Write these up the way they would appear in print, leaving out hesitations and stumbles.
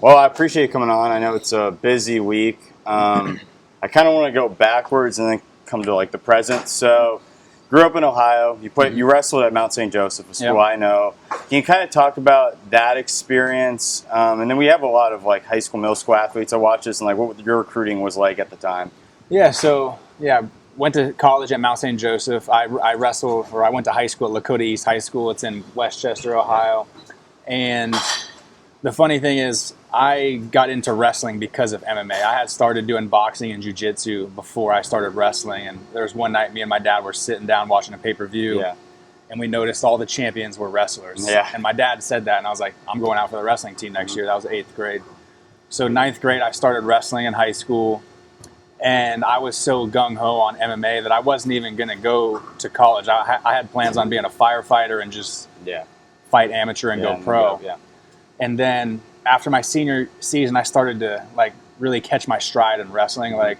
Well, I appreciate you coming on. I know it's a busy week. I kind of want to go backwards and then come to like the present. So, grew up in Ohio. You wrestled at Mount St. Joseph, a school I know. Can you kind of talk about that experience? And then we have a lot of like high school, middle school athletes. I watch this and like what your recruiting was like at the time. Went to college at Mount St. Joseph. I went to high school at Lakota East High School. It's in Westchester, Ohio. And the funny thing is, I got into wrestling because of MMA. I had started doing boxing and jiu-jitsu before I started wrestling. And there was one night me and my dad were sitting down watching a pay-per-view. And we noticed all the champions were wrestlers. And my dad said that, and I was like, I'm going out for the wrestling team next year. That was 8th grade. So 9th grade, I started wrestling in high school. And I was so gung-ho on MMA that I wasn't even going to go to college. I had plans on being a firefighter and just fight amateur and go pro. And then after my senior season, I started to like really catch my stride in wrestling. Like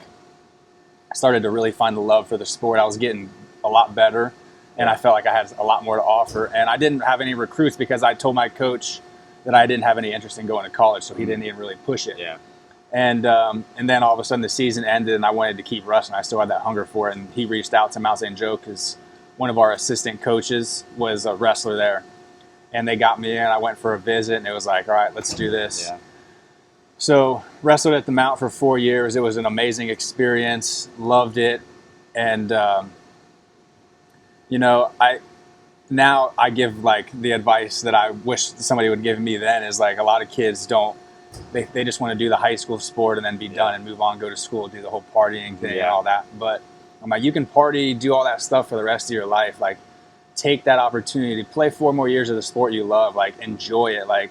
I started to really find the love for the sport. I was getting a lot better, and I felt like I had a lot more to offer. And I didn't have any recruits because I told my coach that I didn't have any interest in going to college, so he didn't even really push it. And then all of a sudden the season ended, and I wanted to keep wrestling. I still had that hunger for it, and he reached out to Mount St. Joe because one of our assistant coaches was a wrestler there. And they got me in. I went for a visit, and it was like, all right, let's do this. So wrestled at the Mount for 4 years. It was an amazing experience. Loved it. And, I give like the advice that I wish somebody would give me then is like a lot of kids they just want to do the high school sport and then be done and move on, go to school, do the whole partying thing and all that. But I'm like, you can party, do all that stuff for the rest of your life. Like, take that opportunity to play 4 more years of the sport you love. Like, enjoy it. Like,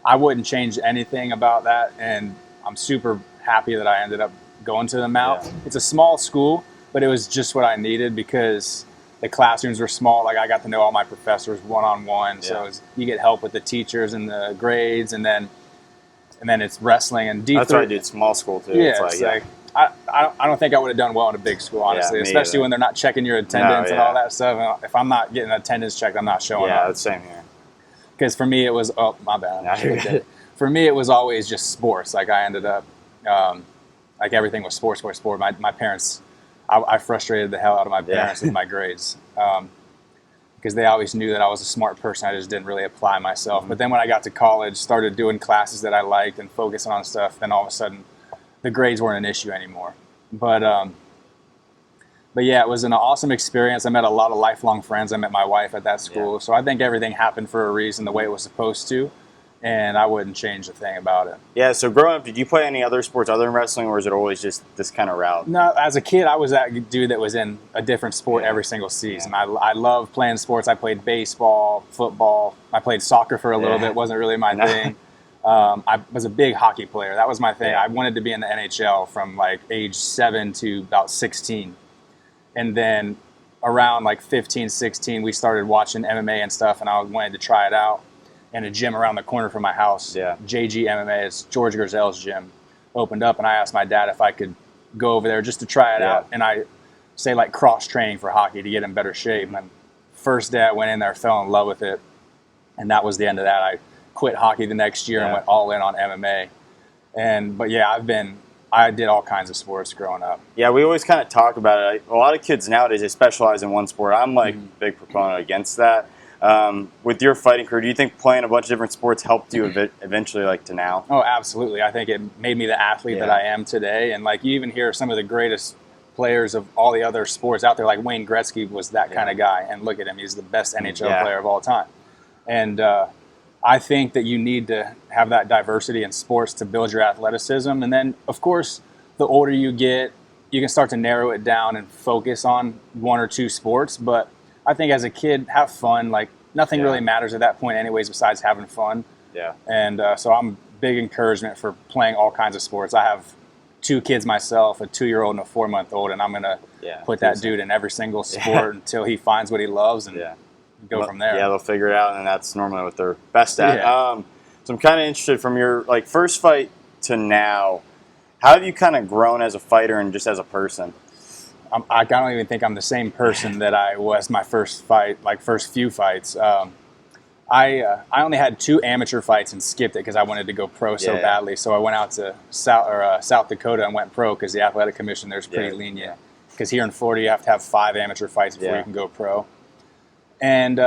I wouldn't change anything about that, and I'm super happy that I ended up going to the Mount. It's a small school, but it was just what I needed because the classrooms were small. Like, I got to know all my professors one-on-one, so you get help with the teachers and the grades, and then it's wrestling and D3. That's why I did small school too. It's like I don't think I would have done well in a big school, honestly, especially when they're not checking your attendance and all that stuff. If I'm not getting attendance checked, I'm not showing up. Yeah, that's same here. Because for me, it was, my bad. For me, it was always just sports. Like, I ended up, like, everything was sports. My parents, I frustrated the hell out of my parents with my grades because they always knew that I was a smart person. I just didn't really apply myself. But then when I got to college, started doing classes that I liked and focusing on stuff, then all of a sudden, the grades weren't an issue anymore. But yeah, it was an awesome experience. I met a lot of lifelong friends. I met my wife at that school. So I think everything happened for a reason, the way it was supposed to. And I wouldn't change a thing about it. Yeah, so growing up, did you play any other sports other than wrestling, or is it always just this kind of route? No, as a kid, I was that dude that was in a different sport every single season. I love playing sports. I played baseball, football. I played soccer for a little bit. It wasn't really my thing. I was a big hockey player. That was my thing. I wanted to be in the NHL from like age 7 to about 16. And then around like 15, 16, we started watching MMA and stuff, and I wanted to try it out. And a gym around the corner from my house, JG MMA, it's George Gerzel's gym, opened up, and I asked my dad if I could go over there just to try it out. And I say like cross training for hockey to get in better shape. And first day I went in there, fell in love with it, and that was the end of that. I quit hockey the next year and went all in on MMA. But yeah, I did all kinds of sports growing up. Yeah, we always kind of talk about it. A lot of kids nowadays, they specialize in one sport. I'm like a big proponent against that. With your fighting career, do you think playing a bunch of different sports helped you eventually, like, to now? Oh, absolutely. I think it made me the athlete that I am today. And like, you even hear some of the greatest players of all the other sports out there, like Wayne Gretzky was that kind of guy. And look at him. He's the best NHL player of all time. And I think that you need to have that diversity in sports to build your athleticism. And then, of course, the older you get, you can start to narrow it down and focus on 1 or 2 sports. But I think as a kid, have fun. Like, nothing really matters at that point anyways besides having fun. And so I'm big encouragement for playing all kinds of sports. I have 2 kids myself, a 2-year-old and a 4-month-old, and I'm going to put that dude in every single sport until he finds what he loves and go from there. Yeah, they'll figure it out, and that's normally what they're best at. So I'm kind of interested, from your like first fight to now, how have you kind of grown as a fighter and just as a person? I don't even think I'm the same person that I was my first fight, like first few fights. I only had 2 amateur fights and skipped it because I wanted to go pro so badly. So I went out to South Dakota and went pro because the athletic commission there's pretty lenient. Because here in Florida you have to have 5 amateur fights before you can go pro. And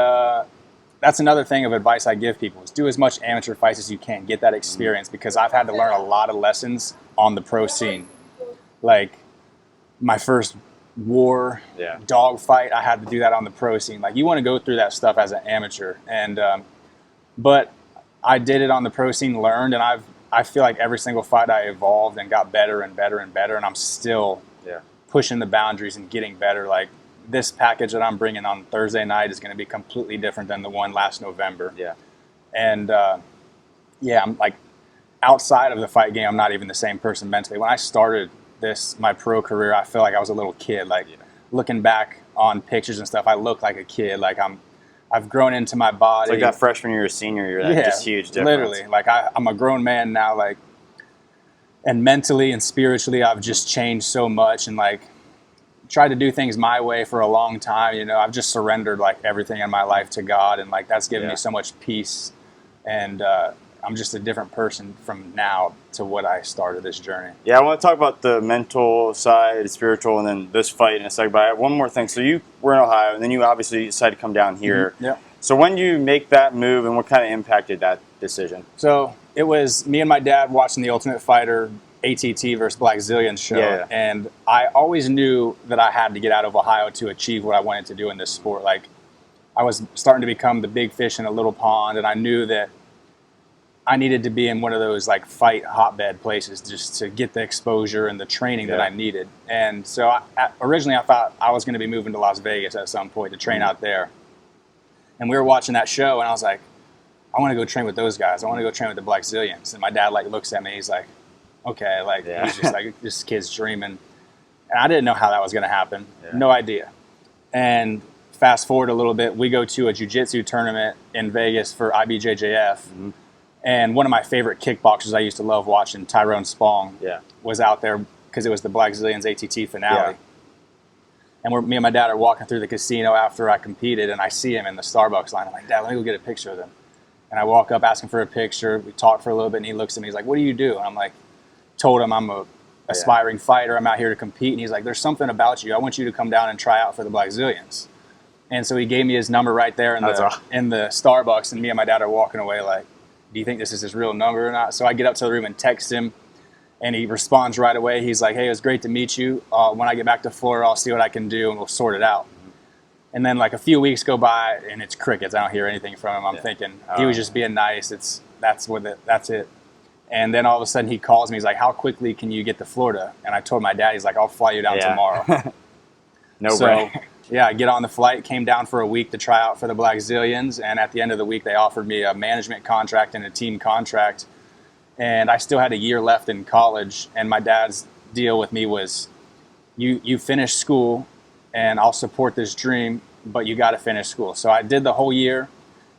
that's another thing of advice I give people is do as much amateur fights as you can, get that experience, because I've had to learn a lot of lessons on the pro scene. Like my first war dog fight, I had to do that on the pro scene. Like you want to go through that stuff as an amateur, and but I did it on the pro scene, learned, and I feel like every single fight I evolved and got better and better and better, and I'm still pushing the boundaries and getting better. Like this package that I'm bringing on Thursday night is going to be completely different than the one last November. And I'm like outside of the fight game, I'm not even the same person mentally. When I started my pro career, I feel like I was a little kid. Like looking back on pictures and stuff, I look like a kid. Like I've grown into my body. It's like that freshman year or senior year, that just huge difference. Literally. Like I'm a grown man now, like, and mentally and spiritually, I've just changed so much, and like tried to do things my way for a long time. You know, I've just surrendered like everything in my life to God, and like that's given me so much peace, and I'm just a different person from now to what I started this journey. Yeah, I want to talk about the mental side, spiritual, and then this fight in a second. But I have one more thing. So you were in Ohio, and then you obviously decided to come down here. So when you make that move, and what kind of impacted that decision? So it was me and my dad watching the Ultimate Fighter ATT versus Black Zillions show, and I always knew that I had to get out of Ohio to achieve what I wanted to do in this sport. Like I was starting to become the big fish in a little pond, and I knew that I needed to be in one of those like fight hotbed places just to get the exposure and the training that I needed. And so originally I thought I was going to be moving to Las Vegas at some point to train out there. And we were watching that show, and I was like, I want to go train with those guys. I want to go train with the Black Zillions. And my dad like looks at me. He's like, okay, like he's just like, this kid's dreaming. And I didn't know how that was going to happen. No idea. And fast forward a little bit, we go to a jiu-jitsu tournament in Vegas for IBJJF. And one of my favorite kickboxers I used to love watching, Tyrone Spong, was out there because it was the Black Zillions ATT finale. And me and my dad are walking through the casino after I competed, and I see him in the Starbucks line. I'm like, Dad, let me go get a picture of him. And I walk up asking for a picture. We talk for a little bit, and he looks at me. He's like, what do you do? And I'm like, told him I'm a aspiring fighter. I'm out here to compete. And he's like, there's something about you. I want you to come down and try out for the Black Zillions. And so he gave me his number right there in the Starbucks, and me and my dad are walking away like, do you think this is his real number or not? So I get up to the room and text him, and he responds right away. He's like, hey, it was great to meet you. When I get back to Florida, I'll see what I can do, and we'll sort it out. And then like a few weeks go by, and it's crickets. I don't hear anything from him. I'm thinking he was just being nice. That's it. And then all of a sudden he calls me. He's like, how quickly can you get to Florida? And I told my dad, he's like, I'll fly you down tomorrow. Brainer. I get on the flight, came down for a week to try out for the Black Zillions, and at the end of the week they offered me a management contract and a team contract, and I still had a year left in college, and my dad's deal with me was, you finish school, and I'll support this dream, but you got to finish school. So I did the whole year,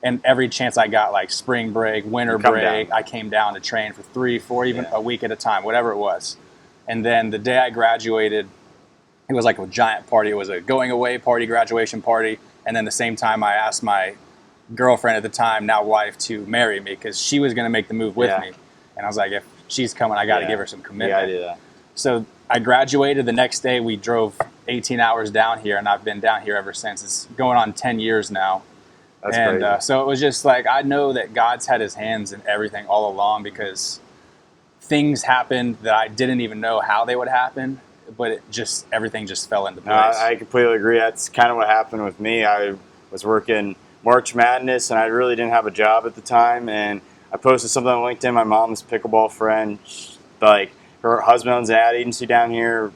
and every chance I got, like spring break, winter break, I came down to train for 3, 4, even a week at a time, whatever it was. And then the day I graduated, it was like a giant party. It was a going away party, graduation party. And then the same time I asked my girlfriend at the time, now wife, to marry me because she was going to make the move with me. And I was like, if she's coming, I got to give her some commitment. Yeah, I do that. So I graduated. The next day we drove 18 hours down here, and I've been down here ever since. It's going on 10 years now. That's crazy. So it was just like, I know that God's had his hands in everything all along, because things happened that I didn't even know how they would happen. But everything just fell into place. I completely agree. That's kind of what happened with me. I was working March Madness, and I really didn't have a job at the time. And I posted something on LinkedIn. My mom's pickleball friend, like her husband owns an ad agency down here.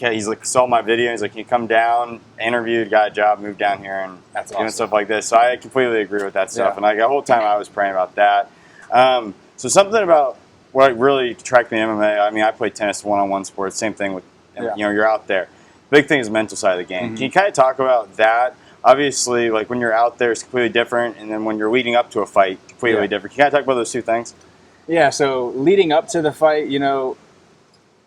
He's like, saw my video. He's like, can you come down? Interviewed, got a job, moved down here, and that's doing awesome. Stuff like this. So I completely agree with that stuff. And like the whole time I was praying about that. So something about what really attracted me to MMA. I mean, I play tennis, one-on-one sports. Same thing with. You know, you're out there. Big thing is the mental side of the game. Can you kind of talk about that? Obviously, like when you're out there, it's completely different, and then when you're leading up to a fight, completely different. Can you kind of talk about those two things? Yeah. So leading up to the fight, you know,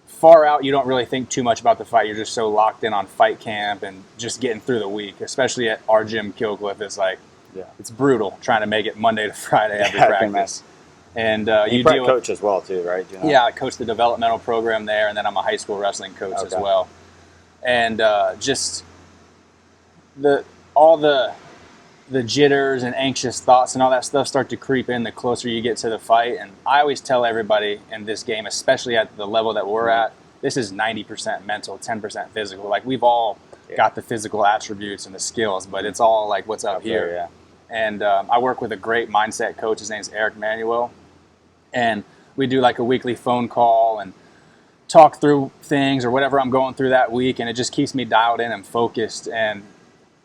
far out, you don't really think too much about the fight. You're just so locked in on fight camp and just getting through the week. Especially at our gym, Killcliff, it's like it's brutal trying to make it Monday to Friday every Yeah, practice. And you deal with, coach as well too, right? Yeah, I coach the developmental program there, and then I'm a high school wrestling coach as well. And just all the jitters and anxious thoughts and all that stuff start to creep in the closer you get to the fight. And I always tell everybody in this game, especially at the level that we're at, this is 90% mental, 10% physical. Like, we've all got the physical attributes and the skills, but it's all like what's up here. There, And I work with a great mindset coach. His name's Eric Manuel. And we do like a weekly phone call and talk through things or whatever I'm going through that week. And it just keeps me dialed in and focused. And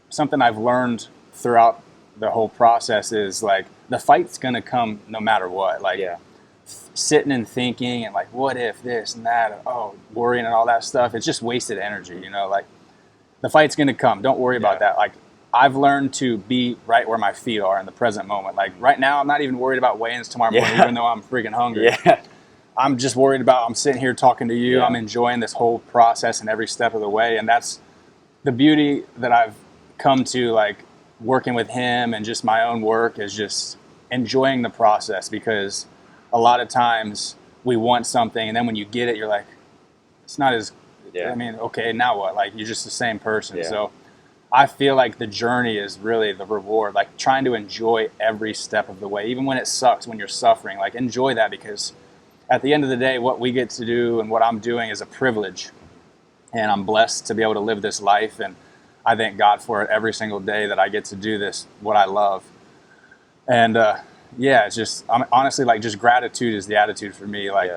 something I've learned throughout the whole process is, like, the fight's going to come no matter what. Like, sitting and thinking and like, what if this and that, worrying and all that stuff, it's just wasted energy, like, the fight's going to come. Don't worry about that. Like, I've learned to be right where my feet are in the present moment. Like, right now, I'm not even worried about weigh-ins tomorrow morning, even though I'm freaking hungry. I'm just worried about, I'm sitting here talking to you. I'm enjoying this whole process and every step of the way. And that's the beauty that I've come to, like, working with him and just my own work, is just enjoying the process. Because a lot of times we want something, and then when you get it, you're like, it's not as, I mean, okay, now what? Like, you're just the same person. So I feel like the journey is really the reward, like trying to enjoy every step of the way, even when it sucks, when you're suffering, like, enjoy that, because at the end of the day, what we get to do and what I'm doing is a privilege, and I'm blessed to be able to live this life. And I thank God for it every single day that I get to do this, what I love. And it's just, honestly, like, just gratitude is the attitude for me, like,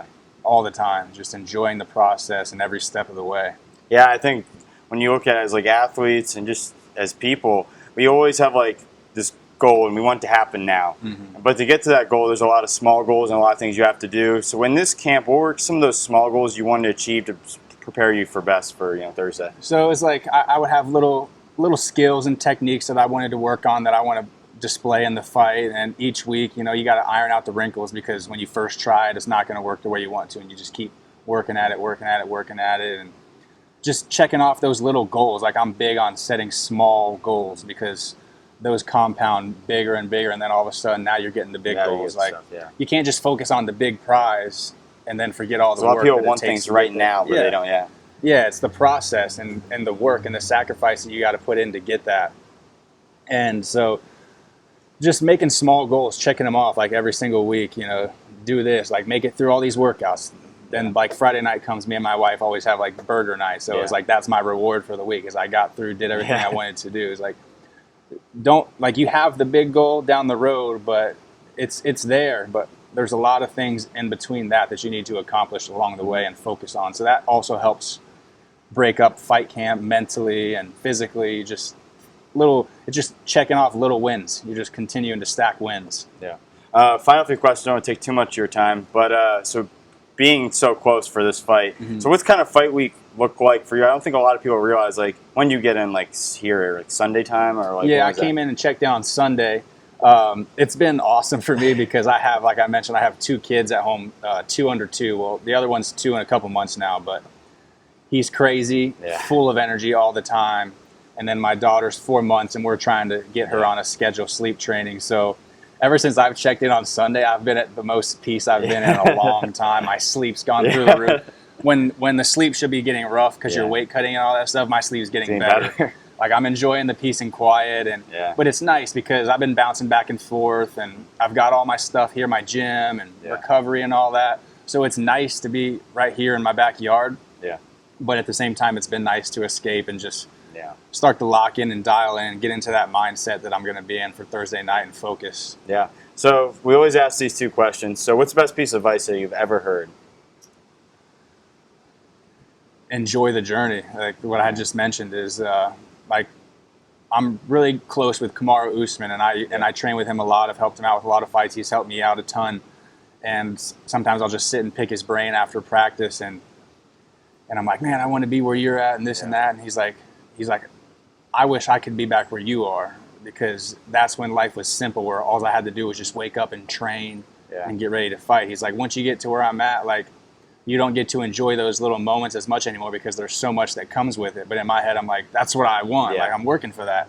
all the time, just enjoying the process and every step of the way. Yeah, I think when you look at it as, like, athletes and just as people, we always have, like, this goal and we want it to happen now. But to get to that goal, there's a lot of small goals and a lot of things you have to do. So in this camp, what were some of those small goals you wanted to achieve to prepare you for best for Thursday? So it's like I would have little skills and techniques that I wanted to work on, that I want to display in the fight. And each week, you got to iron out the wrinkles, because when you first try it, it's not going to work the way you want to, and you just keep working at it, and just checking off those little goals. Like, I'm big on setting small goals, because those compound bigger and bigger, and then all of a sudden now you're getting the big goals. Like, you can't just focus on the big prize and then forget all the work. A lot of people want things right now, but they don't. It's the process and the work and the sacrifice that you got to put in to get that. And so just making small goals, checking them off, like, every single week, do this, like, make it through all these workouts. Then, like, Friday night comes, me and my wife always have, like, burger night. So it's like, that's my reward for the week, is I got through, did everything I wanted to do. It's like, you have the big goal down the road, but it's there, but there's a lot of things in between that you need to accomplish along the way and focus on. So that also helps break up fight camp mentally and physically. It's just checking off little wins. You're just continuing to stack wins. Final few questions. Don't want to take too much of your time, but so being so close for this fight, so what's kind of fight week look like for you? I don't think a lot of people realize, like, when you get in, like, here, like, Sunday time, or like. I came in and checked in on Sunday. It's been awesome for me, because I have, like I mentioned, I have 2 kids at home, 2 under 2. Well, the other one's 2 in a couple months now, but he's crazy, full of energy all the time. And then my daughter's 4 months, and we're trying to get her on a schedule sleep training. So ever since I've checked in on Sunday, I've been at the most peace I've been in a long time. My sleep's gone through the roof. When the sleep should be getting rough because you're weight cutting and all that stuff, my sleep's getting better. Like, I'm enjoying the peace and quiet, but it's nice because I've been bouncing back and forth, and I've got all my stuff here, my gym and recovery and all that. So it's nice to be right here in my backyard. But at the same time, it's been nice to escape and just start to lock in and dial in and get into that mindset that I'm going to be in for Thursday night and focus. So we always ask these 2 questions. So what's the best piece of advice that you've ever heard? Enjoy the journey. Like what I just mentioned is like, I'm really close with Kamaru Usman, and I train with him a lot. I've helped him out with a lot of fights. He's helped me out a ton. And sometimes I'll just sit and pick his brain after practice, and I'm like, man, I want to be where you're at and this and that. And he's like, I wish I could be back where you are, because that's when life was simple, where all I had to do was just wake up and train and get ready to fight. He's like, once you get to where I'm at, like, you don't get to enjoy those little moments as much anymore because there's so much that comes with it. But in my head, I'm like, that's what I want. Like, I'm working for that.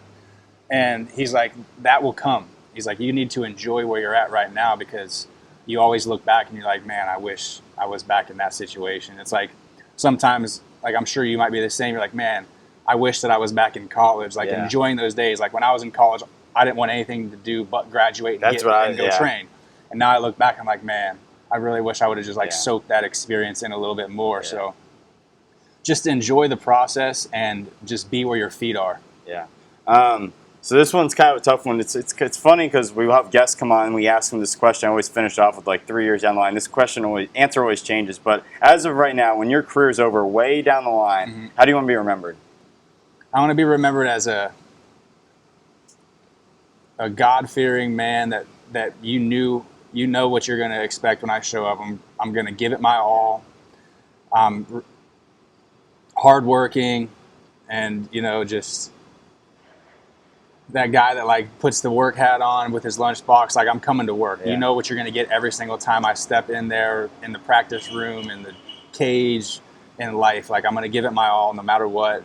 And he's like, that will come. He's like, you need to enjoy where you're at right now, because you always look back and you're like, man, I wish I was back in that situation. It's like sometimes, like I'm sure you might be the same. You're like, man, I wish that I was back in college, like enjoying those days. Like when I was in college, I didn't want anything to do but graduate and, go train. And now I look back, I'm like, man, I really wish I would have just like soaked that experience in a little bit more. So just enjoy the process and just be where your feet are. Yeah. So this one's kind of a tough one. It's funny because we will have guests come on and we ask them this question. I always finish off with like 3 years down the line. This question answer always changes. But as of right now, when your career's over, way down the line, how do you want to be remembered? I want to be remembered as a God-fearing man that you know what you're going to expect when I show up. I'm going to give it my all. Hardworking, and just that guy that like puts the work hat on with his lunchbox. Like, I'm coming to work. You know what you're going to get every single time I step in there, in the practice room, in the cage, in life. Like, I'm going to give it my all no matter what.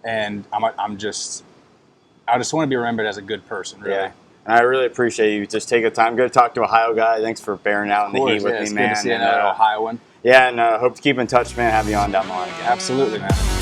And I just want to be remembered as a good person, really. Yeah. And I really appreciate you just taking the time. Good to talk to Ohio guy. Thanks for bearing out in the heat with me, man. Good to see another Ohioan. Yeah, and hope to keep in touch, man. Have you on down the line again. Absolutely, man.